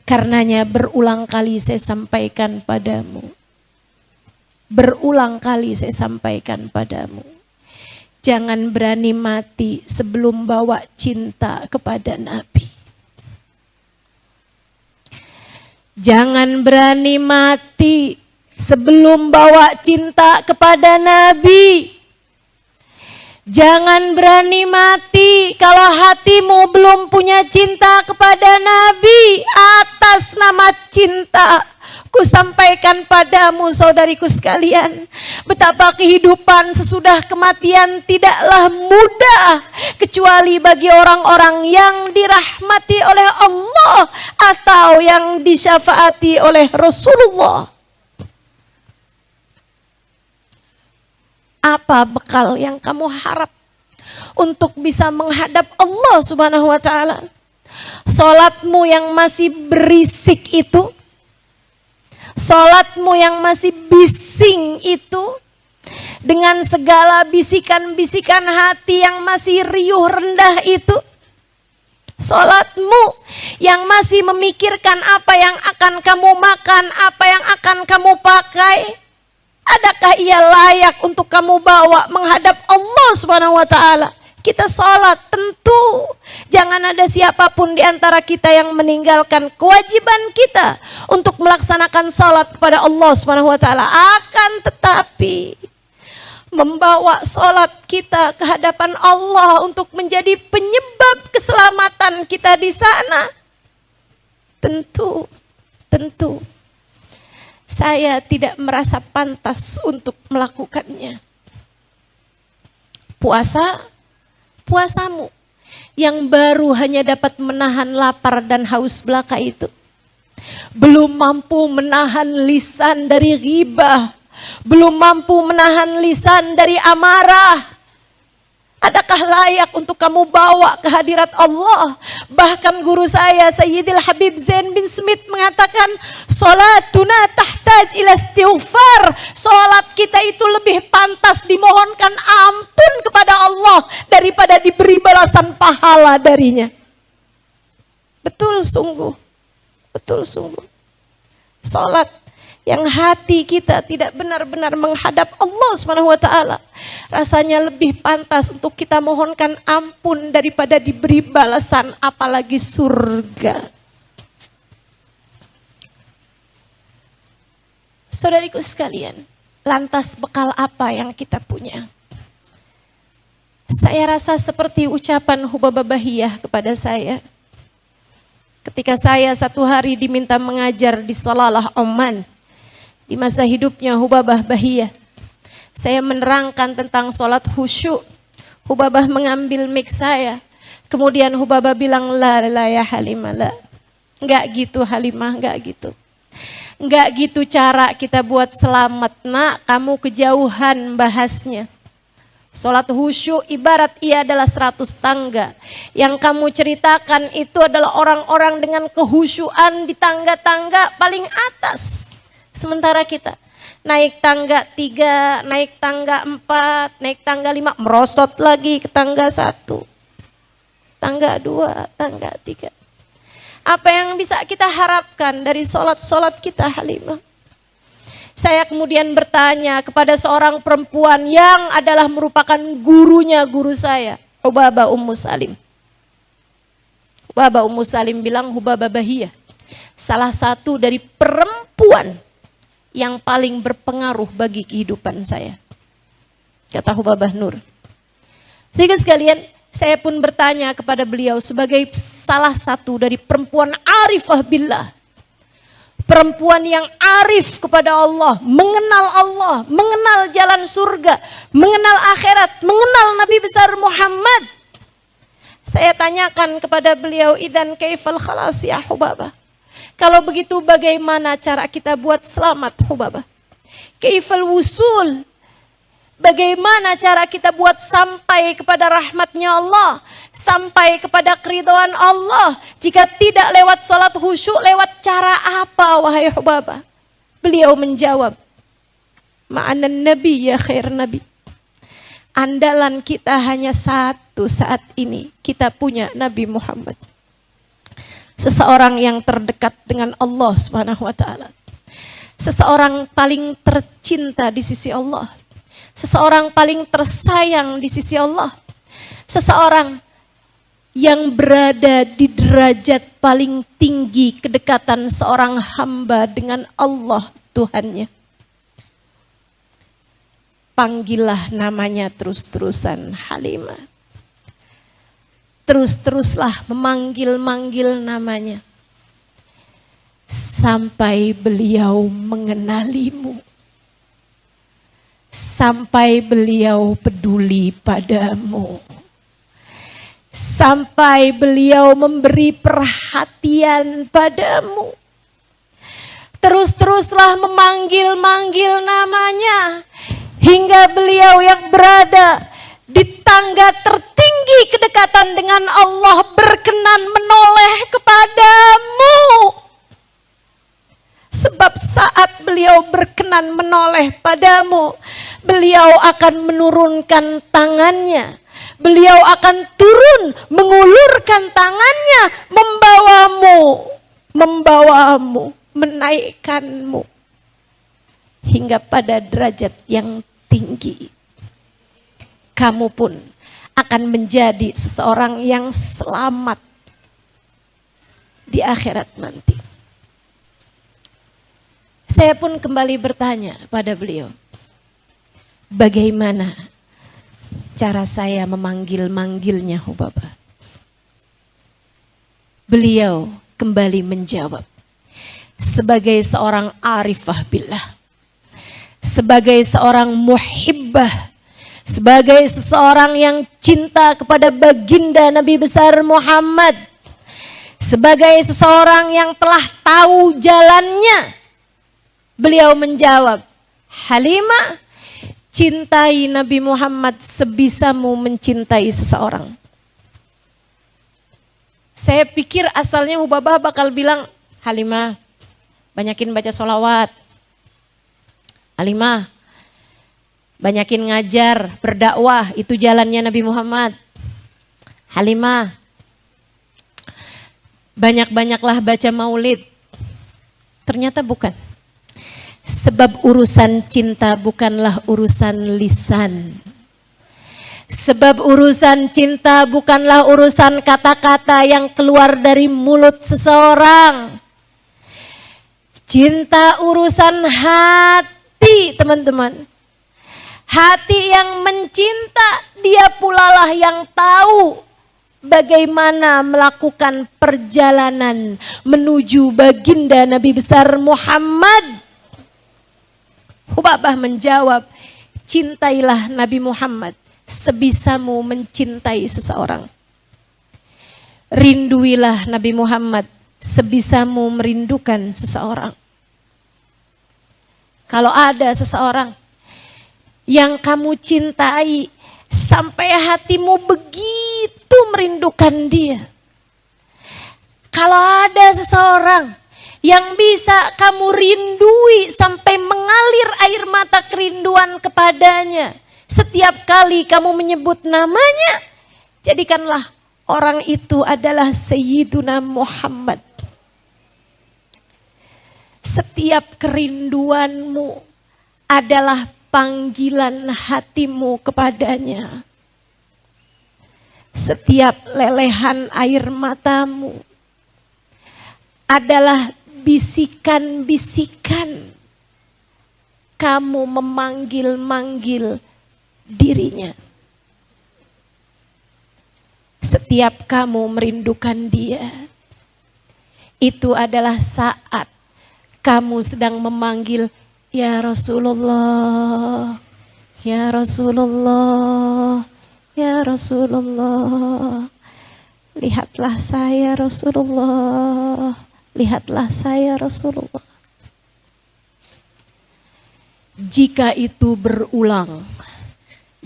Karenanya berulang kali saya sampaikan padamu. Berulang kali saya sampaikan padamu. Jangan berani mati sebelum bawa cinta kepada Nabi. Jangan berani mati sebelum bawa cinta kepada Nabi. Jangan berani mati kalau hatimu belum punya cinta kepada Nabi. Atas nama cinta, ku sampaikan padamu saudariku sekalian, betapa kehidupan sesudah kematian tidaklah mudah, kecuali bagi orang-orang yang dirahmati oleh Allah atau yang disyafaati oleh Rasulullah. Apa bekal yang kamu harap untuk bisa menghadap Allah Subhanahu wa ta'ala? Salatmu yang masih berisik itu, salatmu yang masih bising itu, dengan segala bisikan-bisikan hati yang masih riuh rendah itu, salatmu yang masih memikirkan apa yang akan kamu makan, apa yang akan kamu pakai, adakah ia layak untuk kamu bawa menghadap Allah Subhanahu wa ta'ala? Kita sholat, tentu jangan ada siapapun di antara kita yang meninggalkan kewajiban kita untuk melaksanakan sholat kepada Allah Subhanahu wa ta'ala. Akan tetapi membawa sholat kita ke hadapan Allah untuk menjadi penyebab keselamatan kita di sana, tentu saya tidak merasa pantas untuk melakukannya. Puasamu yang baru hanya dapat menahan lapar dan haus belaka itu, belum mampu menahan lisan dari ghibah, belum mampu menahan lisan dari amarah, adakah layak untuk kamu bawa ke hadirat Allah? Bahkan guru saya Sayyidil Habib Zain bin Smith mengatakan, salatuna tahtaj ila istighfar. Salat kita itu lebih pantas dimohonkan ampun kepada Allah daripada diberi balasan pahala darinya. Betul sungguh. Salat yang hati kita tidak benar-benar menghadap Allah Subhanahu wa ta'ala, rasanya lebih pantas untuk kita mohonkan ampun daripada diberi balasan, apalagi surga. Saudariku sekalian, lantas bekal apa yang kita punya? Saya rasa seperti ucapan Hubabah Bahiyah kepada saya. Ketika saya satu hari diminta mengajar di Salalah Oman, di masa hidupnya Hubabah Bahiyah, saya menerangkan tentang sholat khusyuk. Hubabah mengambil mic saya, kemudian Hubabah bilang, la ya Halimah, la. Enggak gitu Halimah, enggak gitu. Enggak gitu cara kita buat selamat, nak, kamu kejauhan bahasnya. Sholat khusyuk ibarat ia adalah 100 tangga. Yang kamu ceritakan itu adalah orang-orang dengan kehusyuan di tangga-tangga paling atas. Sementara kita naik tangga 3, naik tangga 4, naik tangga 5, merosot lagi ke tangga 1, tangga 2, tangga 3. Apa yang bisa kita harapkan dari sholat-sholat kita, Halimah? Saya kemudian bertanya kepada seorang perempuan yang adalah merupakan gurunya guru saya, Hubabah Ummu Salim. Hubabah Ummu Salim bilang, Hubabah Bahiyah salah satu dari perempuan yang paling berpengaruh bagi kehidupan saya, kata Hubabah Nur. Sehingga sekalian, saya pun bertanya kepada beliau sebagai salah satu dari perempuan arifah billah, perempuan yang arif kepada Allah, mengenal jalan surga, mengenal akhirat, mengenal Nabi besar Muhammad. Saya tanyakan kepada beliau, idzan kaifal khalas ya Hubabah? Kalau begitu bagaimana cara kita buat selamat, Hubabah? Kaifal wusul Bagaimana cara kita buat sampai kepada rahmatnya Allah, sampai kepada keridhaan Allah, jika tidak lewat sholat khusyuk, lewat cara apa wahai Hubabah? Beliau menjawab, ma'anan nabi ya khair nabi. Andalan kita hanya satu saat ini, kita punya Nabi Muhammad. Seseorang yang terdekat dengan Allah Subhanahu wa taala. Seseorang paling tercinta di sisi Allah. Seseorang paling tersayang di sisi Allah. Seseorang yang berada di derajat paling tinggi kedekatan seorang hamba dengan Allah Tuhannya. Panggillah namanya terus-terusan Halimah. Terus-teruslah memanggil-manggil namanya. Sampai beliau mengenalimu. Sampai beliau peduli padamu. Sampai beliau memberi perhatian padamu. Terus-teruslah memanggil-manggil namanya. Hingga beliau yang berada di tangga tertinggi kedekatan dengan Allah berkenan menoleh kepadamu. Sebab saat beliau berkenan menoleh padamu, beliau akan menurunkan tangannya. Beliau akan turun, mengulurkan tangannya, membawamu, menaikkanmu. Hingga pada derajat yang tinggi. Kamu pun akan menjadi seseorang yang selamat di akhirat nanti. Saya pun kembali bertanya pada beliau, bagaimana cara saya memanggil-manggilnya Hubabah? Beliau kembali menjawab, sebagai seorang arifah billah, sebagai seorang muhibbah, sebagai seseorang yang cinta kepada baginda Nabi besar Muhammad, sebagai seseorang yang telah tahu jalannya, beliau menjawab, Halimah, cintai Nabi Muhammad sebisamu mencintai seseorang. Saya pikir asalnya Hubabah bakal bilang, Halimah, banyakin baca sholawat. Halimah, banyakin ngajar, berdakwah, itu jalannya Nabi Muhammad. Halimah, banyak-banyaklah baca maulid. Ternyata bukan. Sebab urusan cinta bukanlah urusan lisan. Sebab urusan cinta bukanlah urusan kata-kata yang keluar dari mulut seseorang. Cinta urusan hati, teman-teman. Hati yang mencinta, dia pula lah yang tahu bagaimana melakukan perjalanan menuju baginda Nabi besar Muhammad. Hubabah menjawab, cintailah Nabi Muhammad sebisamu mencintai seseorang. Rinduilah Nabi Muhammad sebisamu merindukan seseorang. Kalau ada seseorang yang kamu cintai sampai hatimu begitu merindukan dia. Kalau ada seseorang yang bisa kamu rindui sampai mengalir air mata kerinduan kepadanya, setiap kali kamu menyebut namanya, jadikanlah orang itu adalah Sayyiduna Muhammad. Setiap kerinduanmu adalah panggilan hatimu kepadanya. Setiap lelehan air matamu adalah bisikan-bisikan kamu memanggil-manggil dirinya. Setiap kamu merindukan dia, itu adalah saat kamu sedang memanggil, ya Rasulullah, ya Rasulullah, ya Rasulullah. Lihatlah saya Rasulullah, lihatlah saya Rasulullah. Jika itu berulang,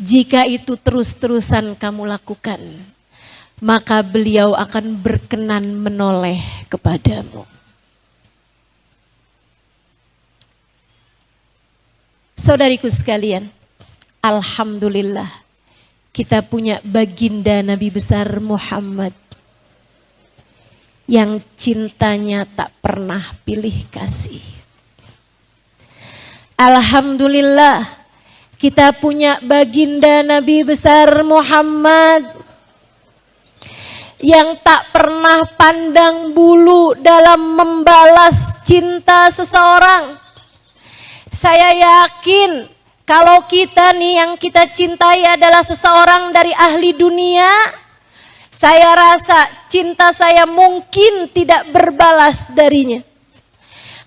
Jika itu terus-terusan kamu lakukan, maka beliau akan berkenan menoleh kepadamu. Saudariku sekalian, alhamdulillah kita punya baginda Nabi besar Muhammad yang cintanya tak pernah pilih kasih. Alhamdulillah kita punya baginda Nabi besar Muhammad yang tak pernah pandang bulu dalam membalas cinta seseorang. Saya yakin kalau kita nih yang kita cintai adalah seseorang dari ahli dunia, saya rasa cinta saya mungkin tidak berbalas darinya.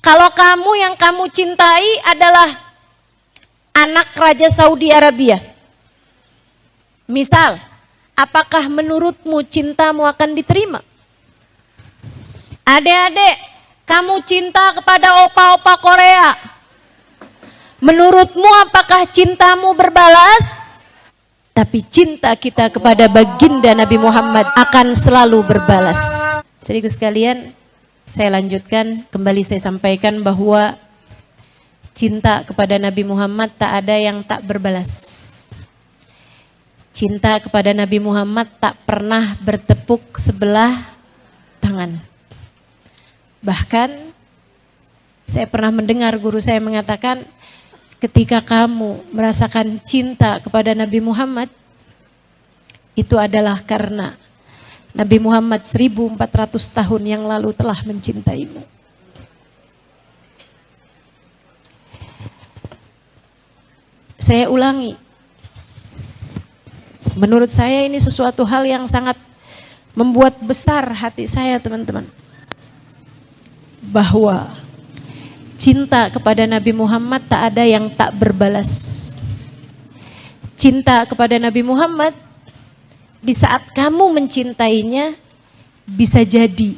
Kalau kamu yang kamu cintai adalah anak Raja Saudi Arabia, misal, apakah menurutmu cintamu akan diterima? Adik-adik, kamu cinta kepada opa-opa Korea, menurutmu apakah cintamu berbalas? Tapi cinta kita kepada baginda Nabi Muhammad akan selalu berbalas. Saudaraku sekalian, saya lanjutkan, kembali saya sampaikan bahwa cinta kepada Nabi Muhammad tak ada yang tak berbalas. Cinta kepada Nabi Muhammad tak pernah bertepuk sebelah tangan. Bahkan saya pernah mendengar guru saya mengatakan, ketika kamu merasakan cinta kepada Nabi Muhammad, itu adalah karena Nabi Muhammad 1400 tahun yang lalu telah mencintaimu. Saya ulangi, menurut saya ini sesuatu hal yang sangat membuat besar hati saya, teman-teman. Bahwa cinta kepada Nabi Muhammad tak ada yang tak berbalas. Cinta kepada Nabi Muhammad, di saat kamu mencintainya, bisa jadi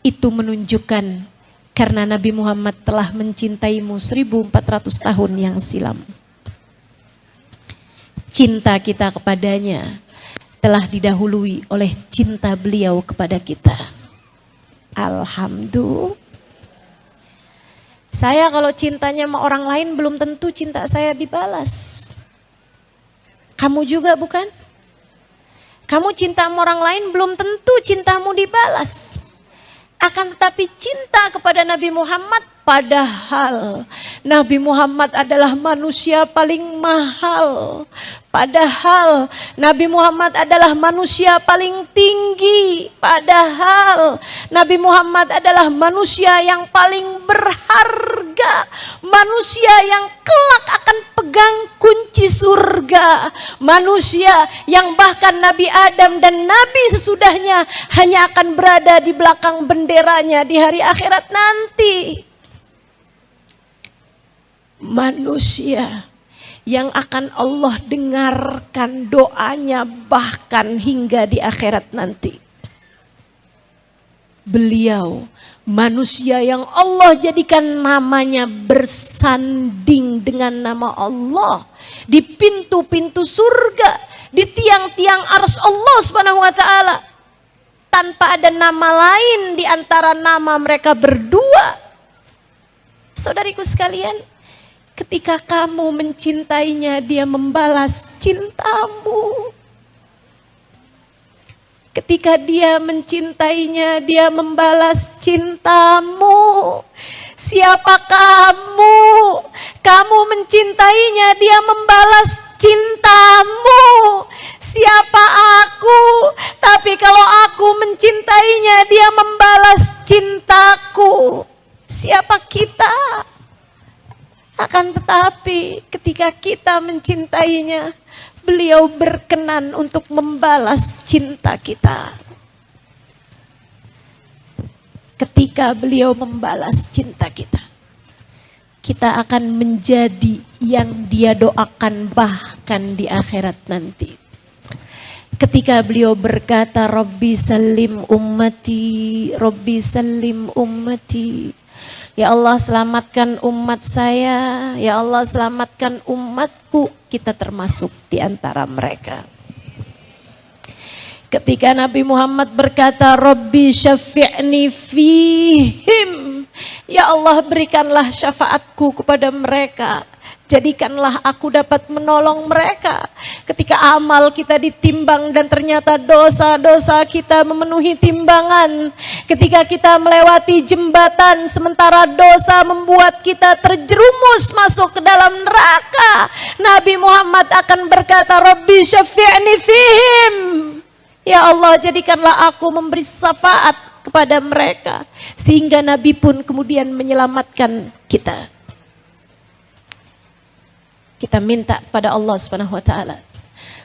itu menunjukkan karena Nabi Muhammad telah mencintaimu 1400 tahun yang silam. Cinta kita kepadanya telah didahului oleh cinta beliau kepada kita. Alhamdulillah. Saya kalau cintanya sama orang lain belum tentu cinta saya dibalas. Kamu juga bukan? Kamu cinta sama orang lain belum tentu cintamu dibalas. Akan tetapi cinta kepada Nabi Muhammad, padahal Nabi Muhammad adalah manusia paling mahal. Padahal Nabi Muhammad adalah manusia paling tinggi. Padahal Nabi Muhammad adalah manusia yang paling berharga. Manusia yang kelak akan pegang kunci surga. Manusia yang bahkan Nabi Adam dan Nabi sesudahnya hanya akan berada di belakang benderanya di hari akhirat nanti. Manusia yang akan Allah dengarkan doanya bahkan hingga di akhirat nanti. Beliau manusia yang Allah jadikan namanya bersanding dengan nama Allah di pintu-pintu surga, di tiang-tiang arsy Allah Subhanahu wa taala, tanpa ada nama lain di antara nama mereka berdua. Saudariku sekalian, ketika kamu mencintainya, dia membalas cintamu. Ketika dia mencintainya, dia membalas cintamu. Siapa kamu? Kamu mencintainya, dia membalas cintamu. Siapa aku? Tapi kalau aku mencintainya, dia membalas cintaku. Siapa kita? Akan tetapi ketika kita mencintainya, beliau berkenan untuk membalas cinta kita. Ketika beliau membalas cinta kita, kita akan menjadi yang dia doakan bahkan di akhirat nanti. Ketika beliau berkata, Rabbi salim ummati, Rabbi salim ummati. Ya Allah, selamatkan umat saya, ya Allah, selamatkan umatku. kita termasuk di antara mereka. Ketika Nabi Muhammad berkata, Rabbi syafi'ni fihim, ya Allah berikanlah syafaatku kepada mereka, jadikanlah aku dapat menolong mereka. Ketika amal kita ditimbang dan ternyata dosa-dosa kita memenuhi timbangan, ketika kita melewati jembatan sementara dosa membuat kita terjerumus masuk ke dalam neraka, Nabi Muhammad akan berkata, Rabbi syafi'ni fihim, ya Allah jadikanlah aku memberi syafaat kepada mereka. Sehingga Nabi pun kemudian menyelamatkan kita. Kita minta pada Allah Subhanahu wa taala,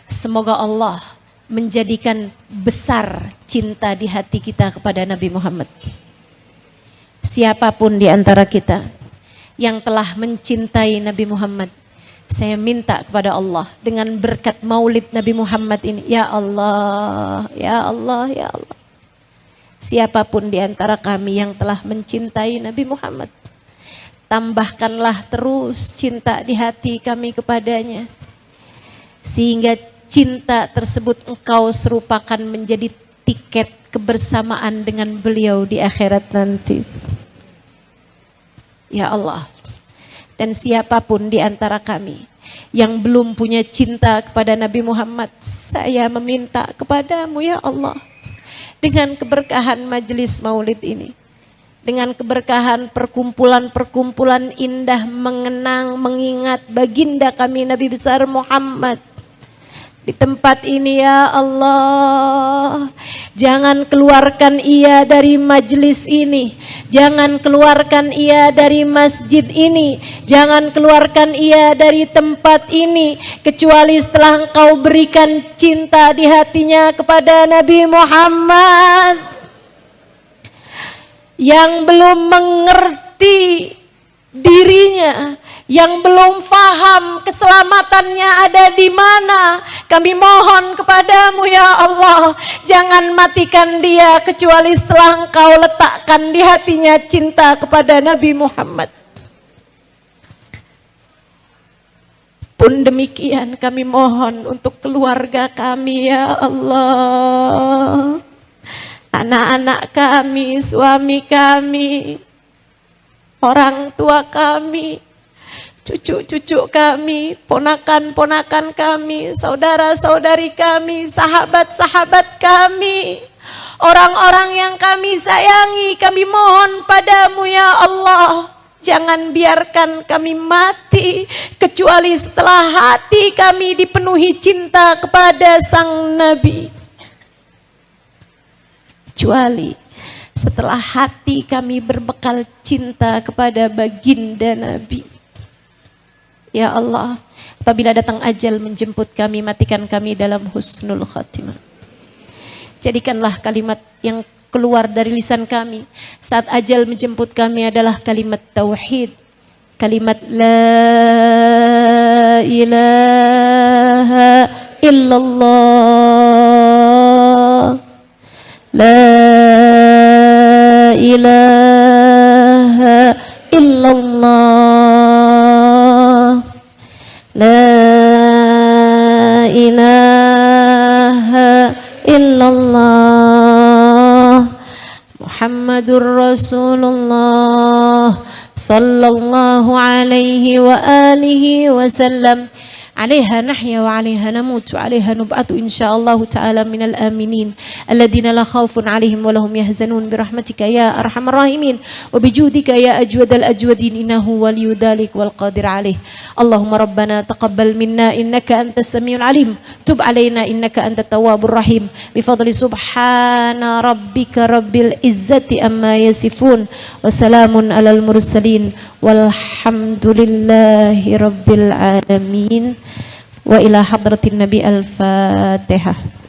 semoga Allah menjadikan besar cinta di hati kita kepada Nabi Muhammad. Siapapun di antara kita yang telah mencintai Nabi Muhammad, saya minta kepada Allah dengan berkat maulid Nabi Muhammad ini, ya Allah, ya Allah, ya Allah. Siapapun di antara kami yang telah mencintai Nabi Muhammad, tambahkanlah terus cinta di hati kami kepadanya, sehingga cinta tersebut engkau serupakan menjadi tiket kebersamaan dengan beliau di akhirat nanti. Ya Allah. Dan siapapun di antara kami yang belum punya cinta kepada Nabi Muhammad, saya meminta kepadamu ya Allah, dengan keberkahan majelis maulid ini, dengan keberkahan perkumpulan-perkumpulan indah mengenang, mengingat baginda kami Nabi besar Muhammad di tempat ini ya Allah, jangan keluarkan ia dari majelis ini, jangan keluarkan ia dari masjid ini, jangan keluarkan ia dari tempat ini, kecuali setelah engkau berikan cinta di hatinya kepada Nabi Muhammad. Yang belum mengerti dirinya, yang belum faham keselamatannya ada di mana, kami mohon kepadamu ya Allah, jangan matikan dia kecuali setelah engkau letakkan di hatinya cinta kepada Nabi Muhammad. Pun demikian kami mohon untuk keluarga kami ya Allah, anak-anak kami, suami kami, orang tua kami, cucu-cucu kami, ponakan-ponakan kami, saudara-saudari kami, sahabat-sahabat kami, orang-orang yang kami sayangi, kami mohon padamu ya Allah, jangan biarkan kami mati kecuali setelah hati kami dipenuhi cinta kepada sang Nabi, kecuali setelah hati kami berbekal cinta kepada baginda Nabi. Ya Allah, apabila datang ajal menjemput kami, matikan kami dalam husnul khatimah. Jadikanlah kalimat yang keluar dari lisan kami saat ajal menjemput kami adalah kalimat tauhid, kalimat la ilaha illallah, la ilaha illallah, la ilaha illallah, Muhammadur Rasulullah sallallahu alaihi wa alihi wasallam. عليها نحيا وعليها نموت وعليها نبعث إن شاء الله تعالى من الآمنين الذين لا خوف عليهم ولا هم يحزنون برحمتك يا أرحم الراحمين وبجودك يا أجود الأجودين إنه ولي ذلك والقادر عليه. اللهم ربنا تقبل منا إنك أنت السميع العليم، تب علينا إنك أنت التواب الرحيم، بفضل سبحان ربك رب العزة أما يصفون وسلام على المرسلين والحمد لله رب العالمين. Wa ila hadratin Nabi al-Fatihah.